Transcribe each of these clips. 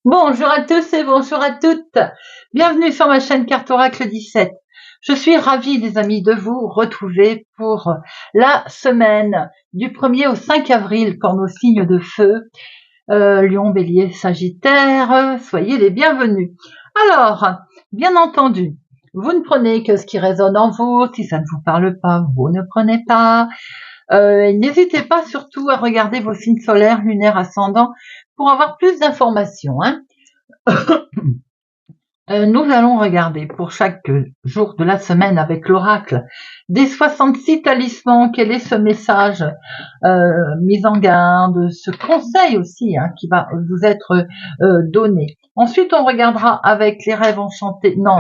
Bonjour à tous et bonjour à toutes. Bienvenue sur ma chaîne Carte Oracle 17. Je suis ravie, les amis, de vous retrouver pour la semaine du 1er au 5 avril pour nos signes de feu. Lion, Bélier, Sagittaire, soyez les bienvenus. Alors, bien entendu, vous ne prenez que ce qui résonne en vous. Si ça ne vous parle pas, vous ne prenez pas. N'hésitez pas surtout à regarder vos signes solaires, lunaires, ascendants pour avoir plus d'informations. Nous allons regarder pour chaque jour de la semaine avec l'oracle des 66 talismans. Quel est ce message mis en garde, ce conseil aussi qui va vous être donné. Ensuite, on regardera avec les rêves enchantés. Non,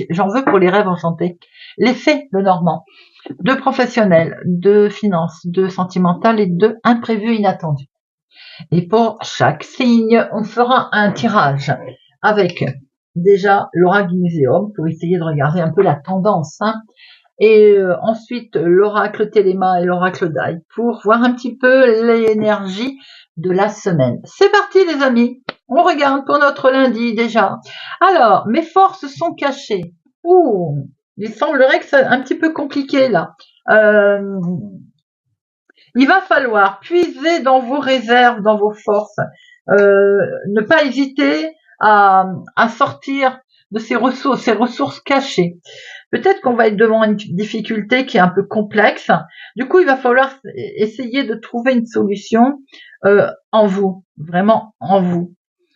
j'en veux pour les rêves enchantés. Les fées de Normand, de professionnels, de finances, de sentimental et de imprévus inattendus. Et pour chaque signe, on fera un tirage avec déjà l'oracle du muséum pour essayer de regarder un peu la tendance. Et ensuite, l'oracle Téléma et l'oracle d'Aïe pour voir un petit peu l'énergie de la semaine. C'est parti les amis, on regarde pour notre lundi déjà. Alors, mes forces sont cachées. Il semblerait que c'est un petit peu compliqué là. Il va falloir puiser dans vos réserves, dans vos forces. Ne pas hésiter à sortir de ces ressources cachées. Peut-être qu'on va être devant une difficulté qui est un peu complexe. Du coup, il va falloir essayer de trouver une solution en vous, vraiment en vous.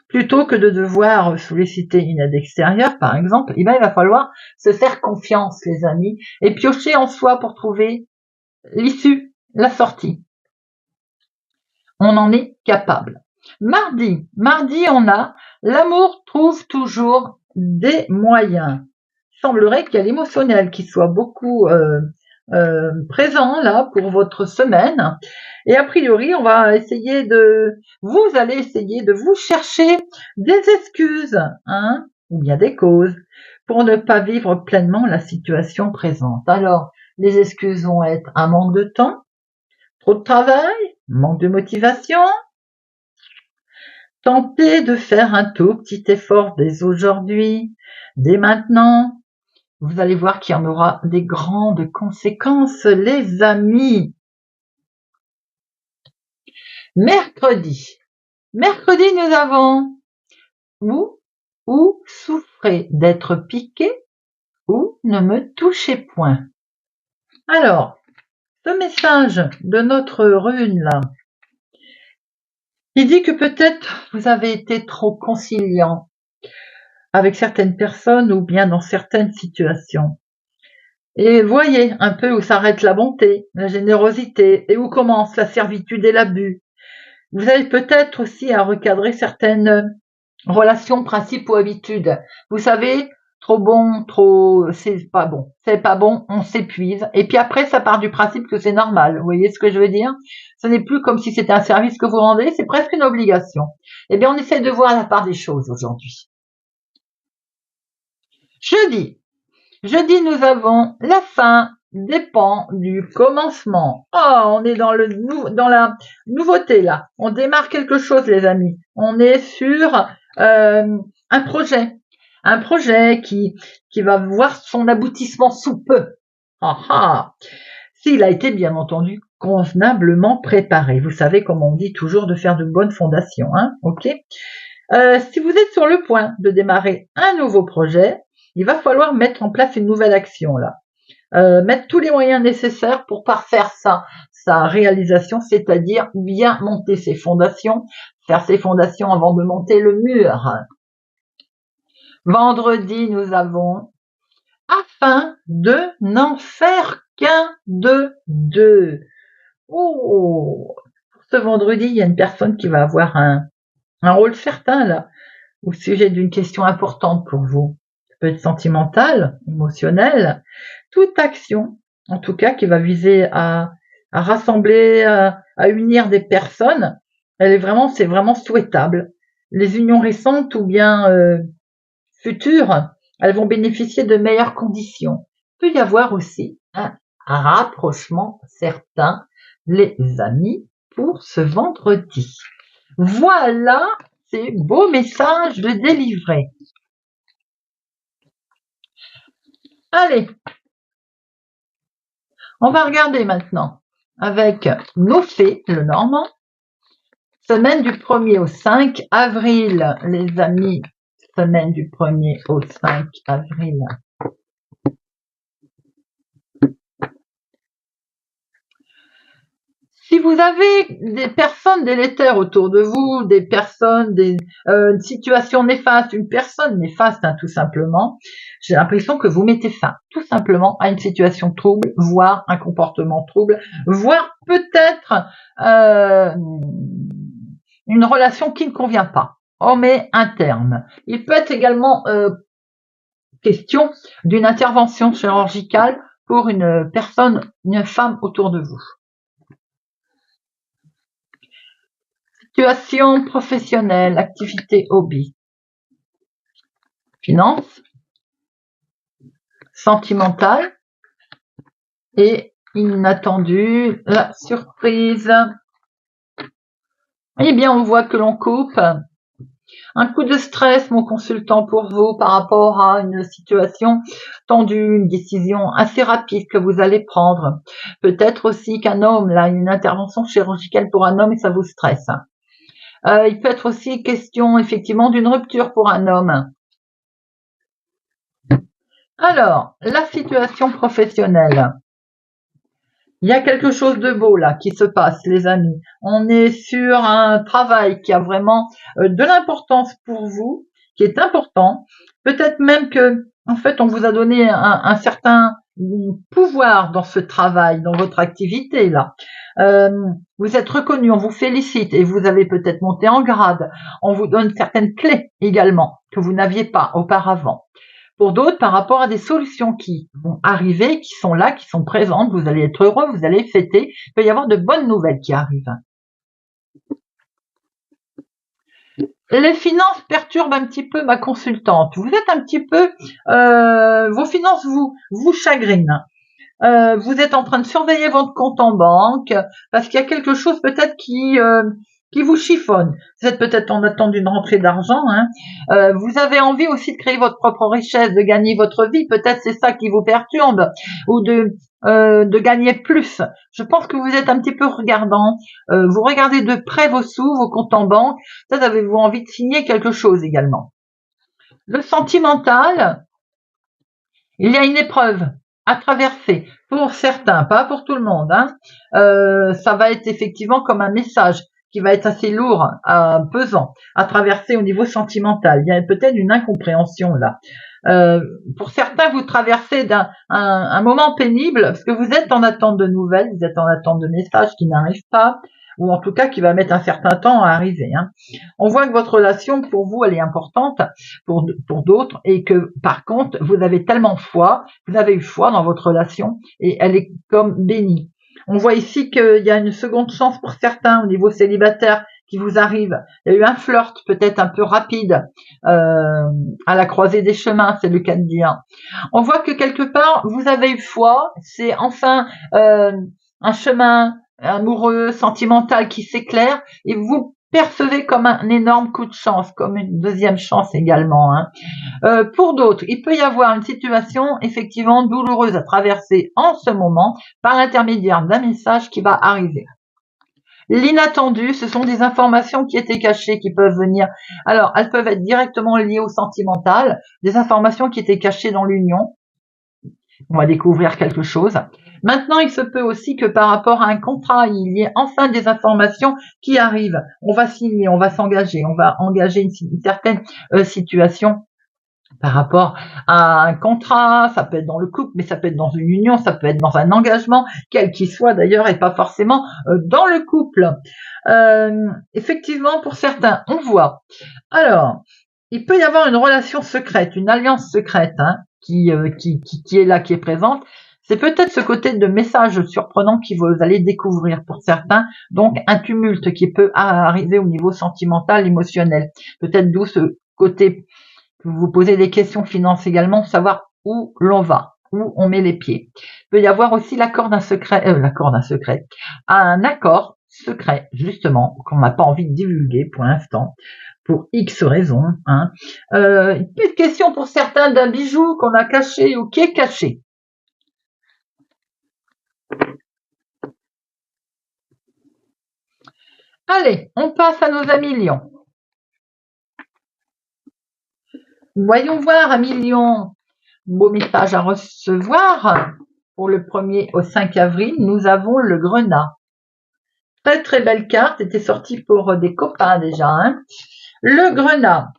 Plutôt que de devoir solliciter une aide extérieure, par exemple, il va falloir se faire confiance, les amis, et piocher en soi pour trouver l'issue, la sortie. On en est capable. Mardi, on a l'amour trouve toujours des moyens. Il semblerait qu'il y a l'émotionnel qui soit beaucoup présent là pour votre semaine. Et a priori, vous allez essayer de vous chercher des excuses, ou bien des causes, pour ne pas vivre pleinement la situation présente. Alors, les excuses vont être un manque de temps, trop de travail, manque de motivation. Tentez de faire un tout petit effort dès aujourd'hui, dès maintenant. Vous allez voir qu'il y en aura des grandes conséquences, les amis. Mercredi, nous avons ou souffrez d'être piqué ou ne me touchez point. Alors, ce message de notre rune là, il dit que peut-être vous avez été trop conciliant avec certaines personnes ou bien dans certaines situations. Et voyez un peu où s'arrête la bonté, la générosité et où commence la servitude et l'abus. Vous avez peut-être aussi à recadrer certaines relations, principes ou habitudes. Vous savez, trop bon, c'est pas bon. C'est pas bon, on s'épuise. Et puis après, ça part du principe que c'est normal. Vous voyez ce que je veux dire? Ce n'est plus comme si c'était un service que vous rendez, c'est presque une obligation. Eh bien, on essaie de voir la part des choses aujourd'hui. Jeudi, nous avons la fin dépend du commencement. Oh, on est dans la nouveauté là. On démarre quelque chose, les amis. On est sur un projet qui va voir son aboutissement sous peu. S'il a été bien entendu convenablement préparé. Vous savez, comme on dit toujours, de faire de bonnes fondations, ok. Si vous êtes sur le point de démarrer un nouveau projet, il va falloir mettre en place une nouvelle action là. Mettre tous les moyens nécessaires pour parfaire sa réalisation, c'est-à-dire bien monter ses fondations, faire ses fondations avant de monter le mur. Vendredi, nous avons afin de n'en faire qu'un de deux. Pour ce vendredi, il y a une personne qui va avoir un rôle certain là au sujet d'une question importante pour vous. peut être sentimentale, émotionnelle, toute action, en tout cas, qui va viser à rassembler, à unir des personnes, c'est vraiment souhaitable. Les unions récentes ou bien futures, elles vont bénéficier de meilleures conditions. Il peut y avoir aussi un rapprochement certain, les amis, pour ce vendredi. Voilà, c'est beau message de délivrer. Allez, on va regarder maintenant avec nos fées, le normand. Semaine du 1er au 5 avril, les amis. Semaine du 1er au 5 avril. Si vous avez des personnes délétères autour de vous, des personnes, une situation néfaste, une personne néfaste, tout simplement, j'ai l'impression que vous mettez fin, tout simplement, à une situation trouble, voire un comportement trouble, voire peut-être une relation qui ne convient pas. On met un terme. Il peut être également question d'une intervention chirurgicale pour une personne, une femme autour de vous. Situation professionnelle, activité, hobby. Finance, sentimentale et inattendu, la surprise. Eh bien, on voit que l'on coupe. Un coup de stress, mon consultant, pour vous par rapport à une situation tendue, une décision assez rapide que vous allez prendre. Peut-être aussi qu'un homme, là, une intervention chirurgicale pour un homme et ça vous stresse. Il peut être aussi question effectivement d'une rupture pour un homme. Alors, la situation professionnelle. Il y a quelque chose de beau là qui se passe, les amis. On est sur un travail qui a vraiment de l'importance pour vous, qui est important. Peut-être même que, en fait, on vous a donné un certain pouvoir dans ce travail, dans votre activité là. Vous êtes reconnu, on vous félicite et vous avez peut-être monté en grade. On vous donne certaines clés également que vous n'aviez pas auparavant. Pour d'autres, par rapport à des solutions qui vont arriver, qui sont là, qui sont présentes, vous allez être heureux, vous allez fêter. Il peut y avoir de bonnes nouvelles qui arrivent. Les finances perturbent un petit peu ma consultante. Vous êtes un petit peu, vos finances vous chagrinent. Vous êtes en train de surveiller votre compte en banque parce qu'il y a quelque chose peut-être qui vous chiffonne. Vous êtes peut-être en attente d'une rentrée d'argent. Vous avez envie aussi de créer votre propre richesse, de gagner votre vie. Peut-être c'est ça qui vous perturbe ou de gagner plus. Je pense que vous êtes un petit peu regardant. Vous regardez de près vos sous, vos comptes en banque. Peut-être avez-vous envie de signer quelque chose également. Le sentimental, il y a une épreuve à traverser pour certains, pas pour tout le monde. Ça va être effectivement comme un message qui va être assez lourd, pesant à traverser au niveau sentimental. Il y a peut-être une incompréhension là. Pour certains, vous traversez un moment pénible parce que vous êtes en attente de nouvelles, vous êtes en attente de messages qui n'arrivent pas, ou en tout cas qui va mettre un certain temps à arriver. On voit que votre relation, pour vous, elle est importante, pour d'autres, et que par contre, vous avez tellement foi, vous avez eu foi dans votre relation, et elle est comme bénie. On voit ici qu'il y a une seconde chance pour certains au niveau célibataire qui vous arrive. Il y a eu un flirt peut-être un peu rapide à la croisée des chemins, c'est le cas de dire. On voit que quelque part, vous avez eu foi, c'est enfin un chemin amoureux, sentimental qui s'éclaire et vous percevez comme un énorme coup de chance, comme une deuxième chance également. Pour d'autres, il peut y avoir une situation effectivement douloureuse à traverser en ce moment par l'intermédiaire d'un message qui va arriver. L'inattendu, ce sont des informations qui étaient cachées, qui peuvent venir. Alors, elles peuvent être directement liées au sentimental, des informations qui étaient cachées dans l'union. On va découvrir quelque chose. Maintenant, il se peut aussi que par rapport à un contrat, il y ait enfin des informations qui arrivent. On va signer, on va s'engager, on va engager une certaine situation par rapport à un contrat, ça peut être dans le couple, mais ça peut être dans une union, ça peut être dans un engagement, quel qu'il soit d'ailleurs, et pas forcément dans le couple. Effectivement, pour certains, on voit. Alors, il peut y avoir une relation secrète, une alliance secrète qui est là, qui est présente. C'est peut-être ce côté de message surprenant que vous allez découvrir pour certains, donc un tumulte qui peut arriver au niveau sentimental, émotionnel. Peut-être d'où ce côté que vous vous posez des questions finances également, savoir où l'on va, où on met les pieds. Il peut y avoir aussi l'accord d'un secret, un accord secret, justement, qu'on n'a pas envie de divulguer pour l'instant, pour X raisons. Une petite question pour certains d'un bijou qu'on a caché ou qui est caché. Allez, on passe à nos amis lions. Voyons voir, amis lions, beau message à recevoir. Pour le 1er au 5 avril, nous avons le grenat. Très très belle carte, était sortie pour des copains déjà. Le grenat.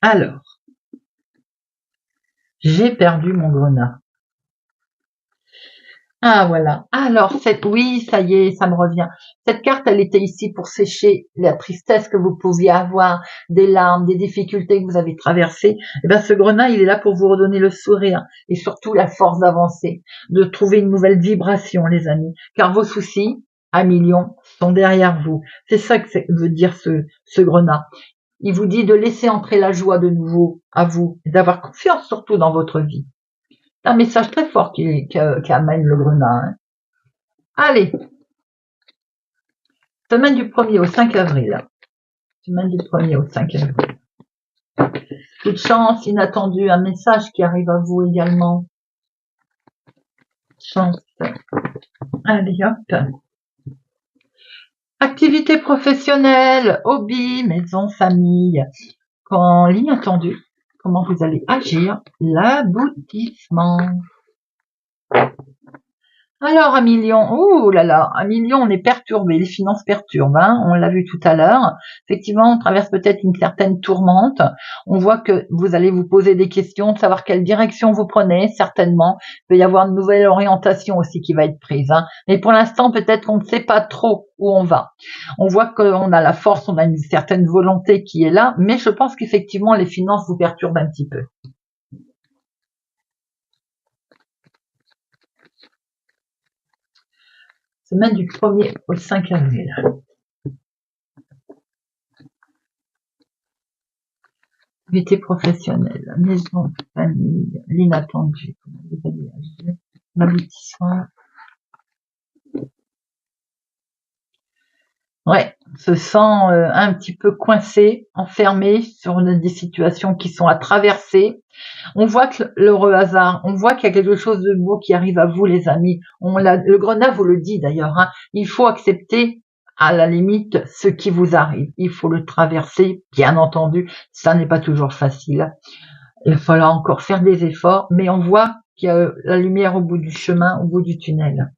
Alors, j'ai perdu mon grenat. Ah voilà. Alors, oui, ça y est, ça me revient. Cette carte, elle était ici pour sécher la tristesse que vous pouviez avoir, des larmes, des difficultés que vous avez traversées. Et bien, ce grenat, il est là pour vous redonner le sourire et surtout la force d'avancer, de trouver une nouvelle vibration, les amis. Car vos soucis, à millions, sont derrière vous. C'est ça que veut dire ce grenat. Il vous dit de laisser entrer la joie de nouveau à vous, et d'avoir confiance surtout dans votre vie. C'est un message très fort qu'amène le grenat. Allez, semaine du 1er au 5 avril. Semaine du 1er au 5 avril. Toute chance, inattendu, un message qui arrive à vous également. Chance. Allez, hop. Activité professionnelle, hobby, maison, famille. Quand l'inattendu, comment vous allez agir, l'aboutissement. Alors, à million, ouh là là, à million, on est perturbé, les finances perturbent, on l'a vu tout à l'heure. Effectivement, on traverse peut-être une certaine tourmente. On voit que vous allez vous poser des questions, de savoir quelle direction vous prenez, certainement. Il peut y avoir une nouvelle orientation aussi qui va être prise. Mais pour l'instant, peut-être qu'on ne sait pas trop où on va. On voit qu'on a la force, on a une certaine volonté qui est là, mais je pense qu'effectivement, les finances vous perturbent un petit peu. Semaine du 1er au 5 avril. Activité professionnelle, maison, famille, l'inattendu, l'aboutissement. Ouais, se sent un petit peu coincé, enfermé sur des situations qui sont à traverser. On voit que l'heureux hasard, on voit qu'il y a quelque chose de beau qui arrive à vous, les amis. Le grenat vous le dit d'ailleurs. Il faut accepter à la limite ce qui vous arrive. Il faut le traverser, bien entendu. Ça n'est pas toujours facile. Il va falloir encore faire des efforts, mais on voit qu'il y a la lumière au bout du chemin, au bout du tunnel.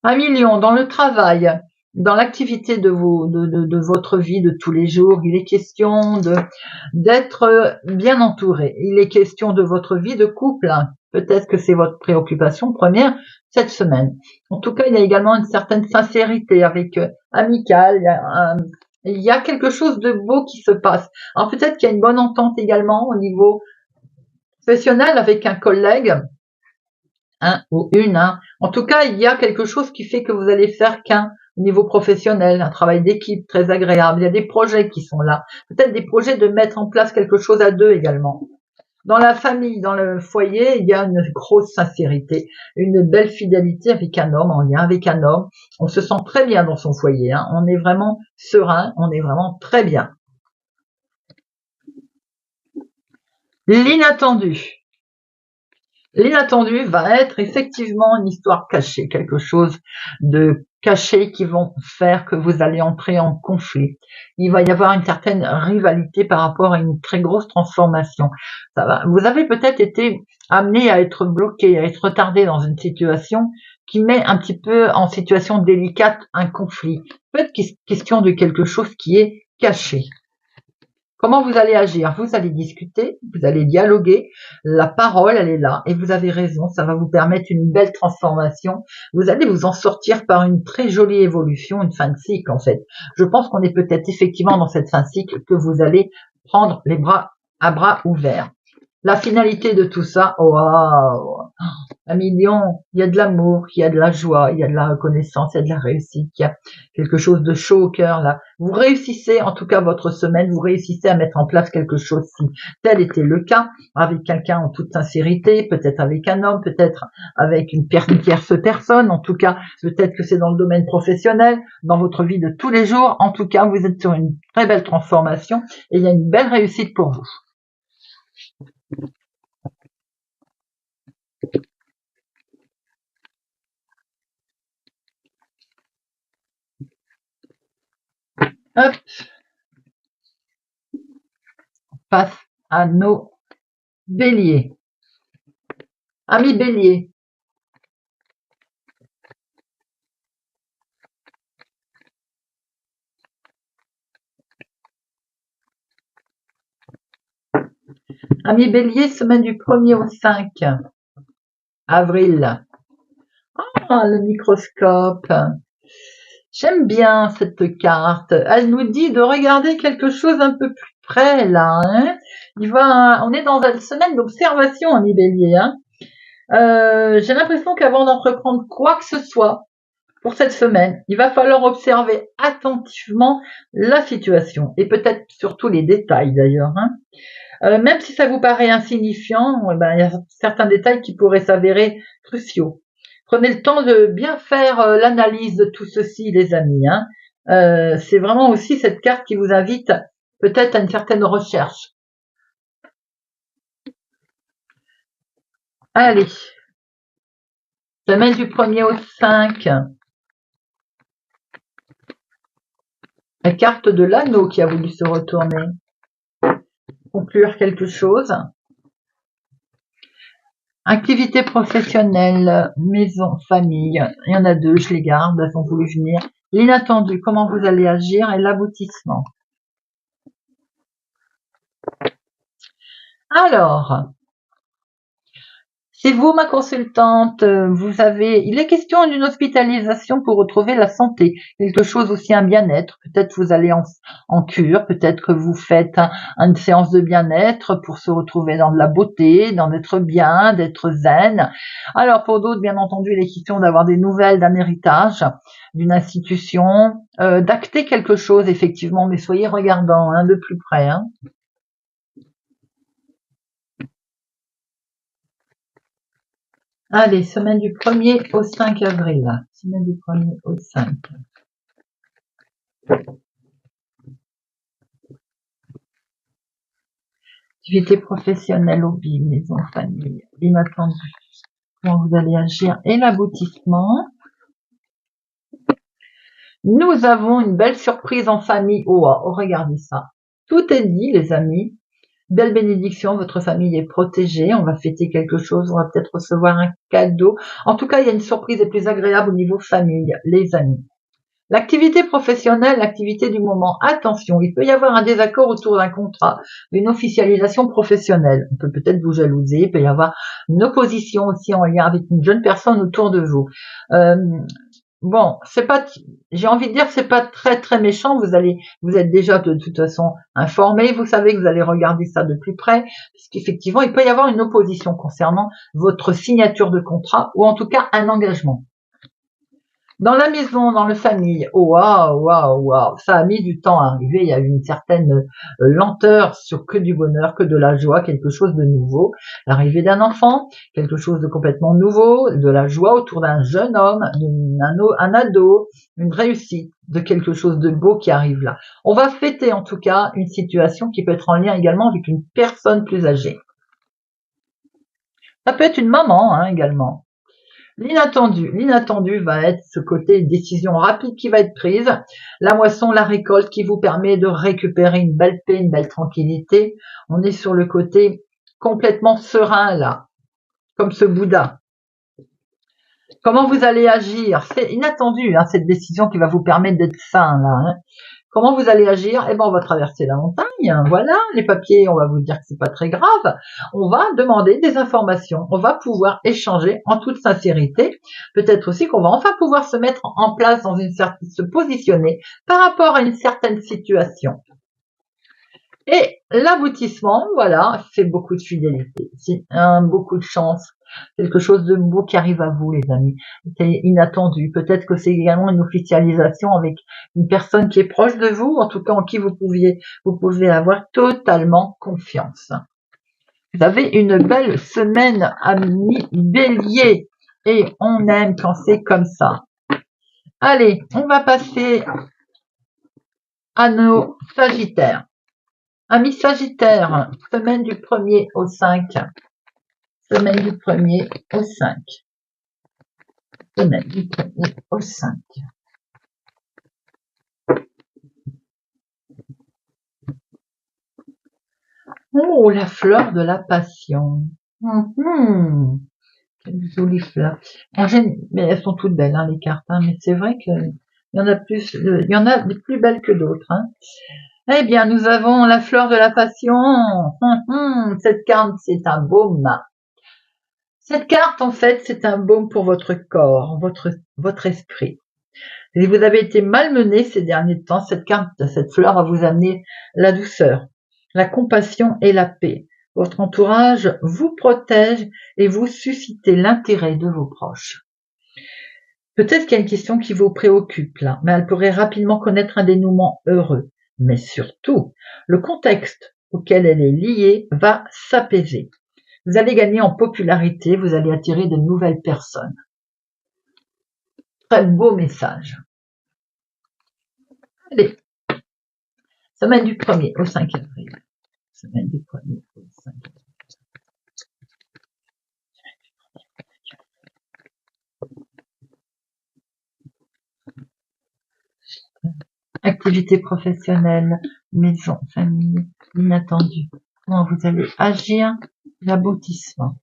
1 million dans le travail. Dans l'activité de votre vie de tous les jours, il est question d'être bien entouré. Il est question de votre vie de couple. Peut-être que c'est votre préoccupation première cette semaine. En tout cas, il y a également une certaine sincérité avec amicale. Il y a quelque chose de beau qui se passe. Alors peut-être qu'il y a une bonne entente également au niveau professionnel avec un collègue. Ou une. En tout cas, il y a quelque chose qui fait que vous allez faire qu'un au niveau professionnel, un travail d'équipe très agréable. Il y a des projets qui sont là. Peut-être des projets de mettre en place quelque chose à deux également. Dans la famille, dans le foyer, il y a une grosse sincérité, une belle fidélité avec un homme, en lien avec un homme. On se sent très bien dans son foyer. On est vraiment serein, on est vraiment très bien. L'inattendu. L'inattendu va être effectivement une histoire cachée, quelque chose de caché qui vont faire que vous allez entrer en conflit. Il va y avoir une certaine rivalité par rapport à une très grosse transformation. Vous avez peut-être été amené à être bloqué, à être retardé dans une situation qui met un petit peu en situation délicate un conflit. Peut-être question de quelque chose qui est caché. Comment vous allez agir? Vous allez discuter, vous allez dialoguer, la parole, elle est là, et vous avez raison, ça va vous permettre une belle transformation. Vous allez vous en sortir par une très jolie évolution, une fin de cycle en fait. Je pense qu'on est peut-être effectivement dans cette fin de cycle que vous allez prendre les bras à bras ouverts. La finalité de tout ça, waouh, 1 million, il y a de l'amour, il y a de la joie, il y a de la reconnaissance, il y a de la réussite, il y a quelque chose de chaud au cœur là. Vous réussissez, en tout cas votre semaine, vous réussissez à mettre en place quelque chose si tel était le cas, avec quelqu'un en toute sincérité, peut-être avec un homme, peut-être avec une tierce personne, en tout cas, peut-être que c'est dans le domaine professionnel, dans votre vie de tous les jours, en tout cas, vous êtes sur une très belle transformation et il y a une belle réussite pour vous. Hop, on passe à nos béliers. Amis bélier, amis bélier, semaine du 1er au 5 avril. Ah, le microscope. J'aime bien cette carte. Elle nous dit de regarder quelque chose un peu plus près là. Hein. On est dans une semaine d'observation, amis bélier. Hein. J'ai l'impression qu'avant d'entreprendre quoi que ce soit pour cette semaine, il va falloir observer attentivement la situation et peut-être surtout les détails d'ailleurs. Hein. Même si ça vous paraît insignifiant, il y a certains détails qui pourraient s'avérer cruciaux. Prenez le temps de bien faire l'analyse de tout ceci, les amis. Hein. C'est vraiment aussi cette carte qui vous invite peut-être à une certaine recherche. Allez, semaine du 1er au 5. La carte de l'anneau qui a voulu se retourner. Conclure quelque chose. Activité professionnelle, maison, famille. Il y en a deux, je les garde, elles ont voulu venir. L'inattendu, comment vous allez agir et l'aboutissement. Alors, c'est vous ma consultante, il est question d'une hospitalisation pour retrouver la santé, quelque chose aussi un bien-être, peut-être vous allez en cure, peut-être que vous faites une séance de bien-être pour se retrouver dans de la beauté, dans d'être bien, d'être zen. Alors pour d'autres, bien entendu, il est question d'avoir des nouvelles d'un héritage, d'une institution, d'acter quelque chose effectivement, mais soyez regardants de plus près. Hein. Allez, semaine du 1er au 5 avril. Semaine du 1er au 5. Activité professionnelle, hobby, maison, famille, l'inattendu. Comment vous allez agir et l'aboutissement. Nous avons une belle surprise en famille. Oh, regardez ça. Tout est dit, les amis. Belle bénédiction, votre famille est protégée, on va fêter quelque chose, on va peut-être recevoir un cadeau. En tout cas, il y a une surprise et plus agréable au niveau famille, les amis. L'activité professionnelle, l'activité du moment, attention, il peut y avoir un désaccord autour d'un contrat, une officialisation professionnelle. On peut peut-être vous jalouser, il peut y avoir une opposition aussi en lien avec une jeune personne autour de vous. Bon, j'ai envie de dire, c'est pas très très méchant. Vous êtes déjà de toute façon informé. Vous savez que vous allez regarder ça de plus près, puisqu'effectivement, il peut y avoir une opposition concernant votre signature de contrat ou en tout cas un engagement. Dans la maison, dans la famille, oh waouh, ça a mis du temps à arriver. Il y a eu une certaine lenteur sur que du bonheur, que de la joie, quelque chose de nouveau. L'arrivée d'un enfant, quelque chose de complètement nouveau, de la joie autour d'un jeune homme, un ado, une réussite, de quelque chose de beau qui arrive là. On va fêter en tout cas une situation qui peut être en lien également avec une personne plus âgée. Ça peut être une maman également. L'inattendu va être ce côté décision rapide qui va être prise, la moisson, la récolte qui vous permet de récupérer une belle paix, une belle tranquillité. On est sur le côté complètement serein là, comme ce Bouddha. Comment vous allez agir? C'est inattendu, cette décision qui va vous permettre d'être sain là. Comment vous allez agir? Eh ben, on va traverser la montagne. Voilà, les papiers, on va vous dire que c'est pas très grave. On va demander des informations. On va pouvoir échanger en toute sincérité. Peut-être aussi qu'on va enfin pouvoir se mettre en place dans une certaine, se positionner par rapport à une certaine situation. Et l'aboutissement, voilà, c'est beaucoup de fidélité, c'est beaucoup de chance, quelque chose de beau qui arrive à vous, les amis. C'est inattendu. Peut-être que c'est également une officialisation avec une personne qui est proche de vous, en tout cas en qui vous pouvez avoir totalement confiance. Vous avez une belle semaine, amis Bélier, et on aime quand c'est comme ça. Allez, on va passer à nos Sagittaires. Amis Sagittaire, semaine du 1er au 5. Semaine du 1er au 5. Semaine du 1er au 5. Oh, la fleur de la passion. Quelle jolie fleur. Mais elles sont toutes belles, hein, les cartes. Hein, mais c'est vrai qu'il y en a plus, il y en a des plus belles que d'autres. Hein. Eh bien, nous avons la fleur de la passion. Cette carte, c'est un baume. Cette carte, en fait, c'est un baume pour votre corps, votre esprit. Si vous avez été malmené ces derniers temps, cette carte, cette fleur va vous amener la douceur, la compassion et la paix. Votre entourage vous protège et vous suscitez l'intérêt de vos proches. Peut-être qu'il y a une question qui vous préoccupe là, mais elle pourrait rapidement connaître un dénouement heureux. Mais surtout, le contexte auquel elle est liée va s'apaiser. Vous allez gagner en popularité, vous allez attirer de nouvelles personnes. Très beau message. Allez, semaine du 1er au 5 avril. Semaine du 1er au 5 avril. Activité professionnelle, maison, famille, inattendu. Comment vous allez agir? L'aboutissement.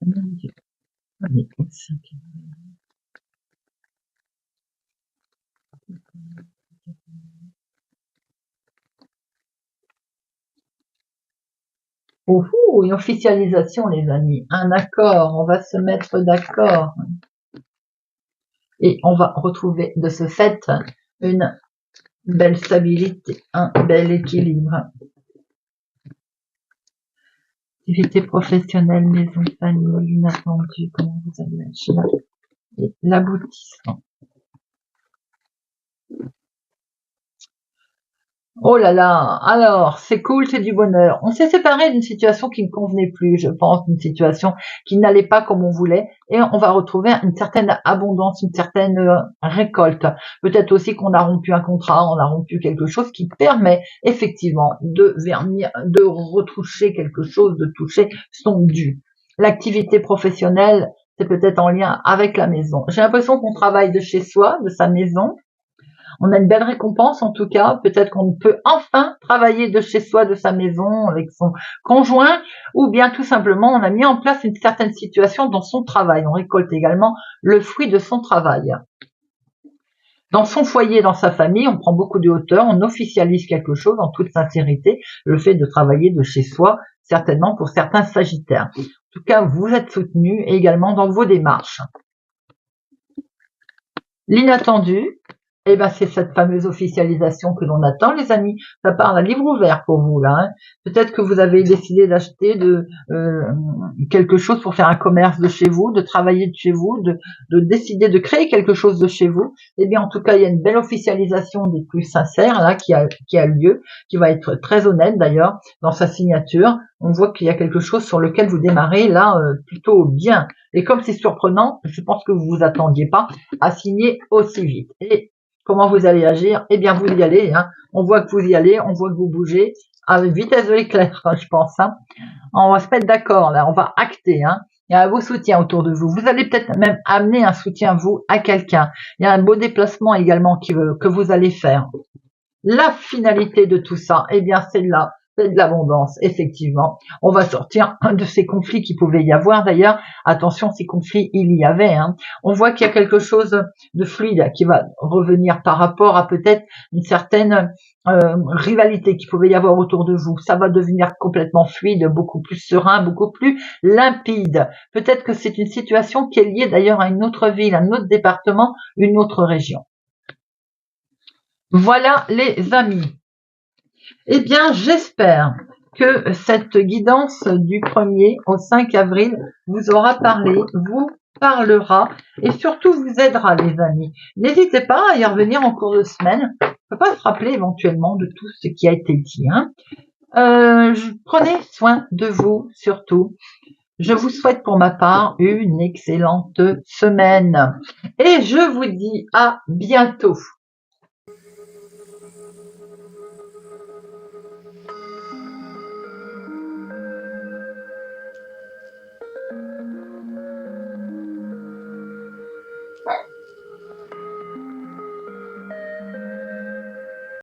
Semaine du 1er au 5 avril. Oh, une officialisation, les amis. Un accord. On va se mettre d'accord. Et on va retrouver de ce fait une belle stabilité, un bel équilibre. Activité professionnelle, maison, famille, inattendu, comment vous allez agir. Et l'aboutissement. Oh là là, alors, c'est cool, c'est du bonheur. On s'est séparé d'une situation qui ne convenait plus, je pense, une situation qui n'allait pas comme on voulait, et on va retrouver une certaine abondance, une certaine récolte. Peut-être aussi qu'on a rompu un contrat, on a rompu quelque chose qui permet effectivement de vernir, de retoucher quelque chose, de toucher son dû. L'activité professionnelle, c'est peut-être en lien avec la maison. J'ai l'impression qu'on travaille de chez soi, de sa maison. On a une belle récompense en tout cas. Peut-être qu'on peut enfin travailler de chez soi, de sa maison, avec son conjoint, ou bien tout simplement on a mis en place une certaine situation dans son travail. On récolte également le fruit de son travail. Dans son foyer, dans sa famille, on prend beaucoup de hauteur, on officialise quelque chose en toute sincérité, le fait de travailler de chez soi, certainement pour certains Sagittaires. En tout cas, vous êtes soutenus également dans vos démarches. L'inattendu, eh ben, c'est cette fameuse officialisation que l'on attend, les amis. Ça part d'un livre ouvert pour vous, là. Hein. Peut-être que vous avez décidé d'acheter quelque chose pour faire un commerce de chez vous, de travailler de chez vous, de décider de créer quelque chose de chez vous. Eh bien, en tout cas, il y a une belle officialisation des plus sincères, là, qui a lieu, qui va être très honnête, d'ailleurs, dans sa signature. On voit qu'il y a quelque chose sur lequel vous démarrez, là, plutôt bien. Et comme c'est surprenant, je pense que vous vous attendiez pas à signer aussi vite. Et comment vous allez agir? Eh bien, vous y allez. Hein. On voit que vous y allez, on voit que vous bougez à vitesse de l'éclair, je pense. Hein. On va se mettre d'accord, là. On va acter. Hein. Il y a un beau soutien autour de vous. Vous allez peut-être même amener un soutien, vous, à quelqu'un. Il y a un beau déplacement également que vous allez faire. La finalité de tout ça, eh bien, c'est là. c'est de l'abondance, effectivement. On va sortir de ces conflits qui pouvaient y avoir. D'ailleurs, attention, ces conflits, il y avait. Hein. On voit qu'il y a quelque chose de fluide qui va revenir par rapport à peut-être une certaine rivalité qu'il pouvait y avoir autour de vous. Ça va devenir complètement fluide, beaucoup plus serein, beaucoup plus limpide. Peut-être que c'est une situation qui est liée d'ailleurs à une autre ville, un autre département, une autre région. Voilà les amis. Eh bien, j'espère que cette guidance du 1er au 5 avril vous aura parlé, vous parlera et surtout vous aidera, les amis. N'hésitez pas à y revenir en cours de semaine. On peut pas se rappeler éventuellement de tout ce qui a été dit. Hein. Prenez soin de vous surtout. Je vous souhaite pour ma part une excellente semaine et je vous dis à bientôt.